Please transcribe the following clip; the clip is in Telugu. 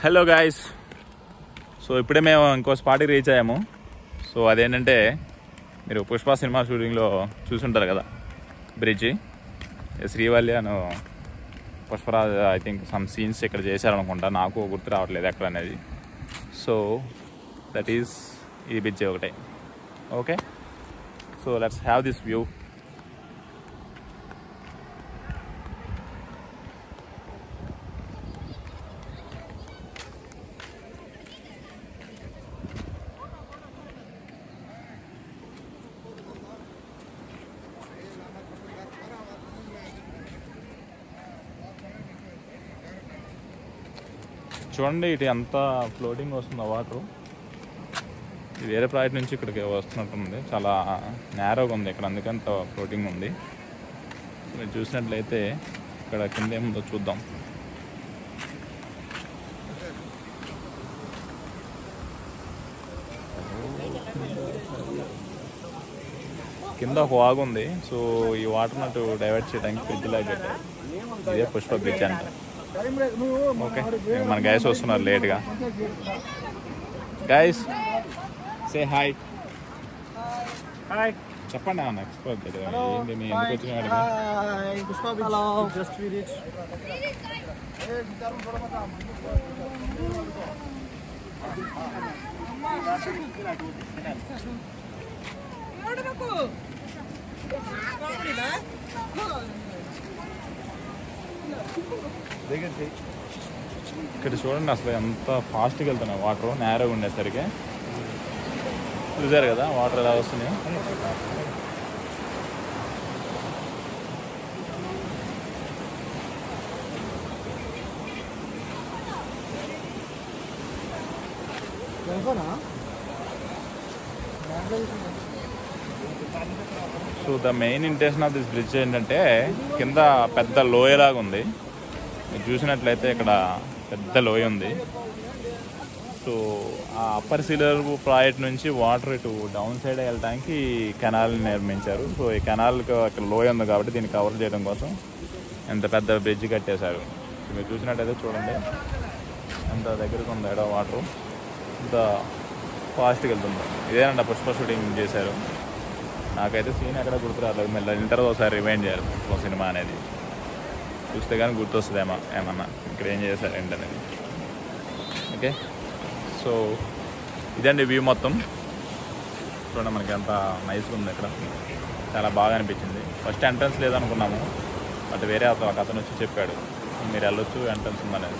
Hello guys. సో ఇప్పుడే మేము ఇంకో స్పాట్కి రీచ్ అయ్యాము. సో అదేంటంటే మీరు పుష్ప సినిమా షూటింగ్లో చూసుంటారు కదా, bridge Srivalli Anu Pushparaj I think some scenes ఇక్కడ చేశారనుకుంటా, నాకు గుర్తు రావట్లేదు ఎక్కడ అనేది. సో దట్ ఈస్ ఈ బ్రిడ్జి ఒకటే. Okay, so let's have this view. చూడండి, ఇటు ఎంత ఫ్లోటింగ్ వస్తుందో వాటర్. ఇది వేరే ప్రాజెక్ట్ నుంచి ఇక్కడికి వస్తున్నట్టుంది. చాలా నేరోగా ఉంది ఇక్కడ, అందుకే అంత ఫ్లోటింగ్ ఉంది. మీరు చూసినట్లయితే ఇక్కడ కింద ఏముందో చూద్దాం. కింద ఒక వాగు ఉంది. సో ఈ వాటర్ అటు డైవర్ట్ చేయడానికి బ్రిడ్జ్ లాగా పెట్టారు. ఇదే పుష్ప బ్రిడ్జ్ అంట. ఓకే, మన గైస్ వస్తున్నారు లేట్గా. Guys say hi. హాయ్ చెప్పండి అన్న, ఎక్స్పర్ట్ ఏంటి మీ ఎందుకు వచ్చిన ఇక్కడ చూడండి, అసలు ఎంత ఫాస్ట్గా వెళ్తున్నాయి వాటర్. నేరోగా ఉండేసరికి చూసారు కదా వాటర్ ఎలా వస్తున్నాయి. So the main intention of this bridge ఏంటంటే, కింద పెద్ద లోయలాగా ఉంది. మీరు చూసినట్లయితే ఇక్కడ పెద్ద లోయ ఉంది. సో ఆ అప్పర్ సీలర్ ప్రాజెక్ట్ నుంచి వాటర్ ఇటు డౌన్ సైడ్ వెళ్ళడానికి కెనాల్ నిర్మించారు. సో ఈ కెనాల్కి అక్కడ లోయ ఉంది కాబట్టి దీన్ని కవర్ చేయడం కోసం ఎంత పెద్ద బ్రిడ్జ్ కట్టేశారు. మీరు చూసినట్టయితే చూడండి ఎంత దగ్గరకు ఉంది ఎడ వాటర్, ఎంత ఫాస్ట్గా వెళ్తుంది. ఇదేనంట పుష్ప షూటింగ్ చేశారు. నాకైతే సీన్ ఎక్కడ గుర్తు రాలేదు. మళ్ళీ ఇంటర్ ఒకసారి రిమైండ్ చేయాలి పుష్ప సినిమా అనేది, చూస్తే కానీ గుర్తొస్తుంది ఏమన్నా ఇక్కడ ఏం చేశారు ఏంటనేది. ఓకే, సో ఇదండి వ్యూ మొత్తం. చూడండి మనకి ఎంత నైస్గా ఉంది ఇక్కడ, చాలా బాగా అనిపించింది. ఫస్ట్ ఎంట్రన్స్ లేదనుకున్నాము, బట్ వేరే ఒక అతను వచ్చి చెప్పాడు మీరు వెళ్ళొచ్చు ఎంట్రన్స్ ఉందనేది.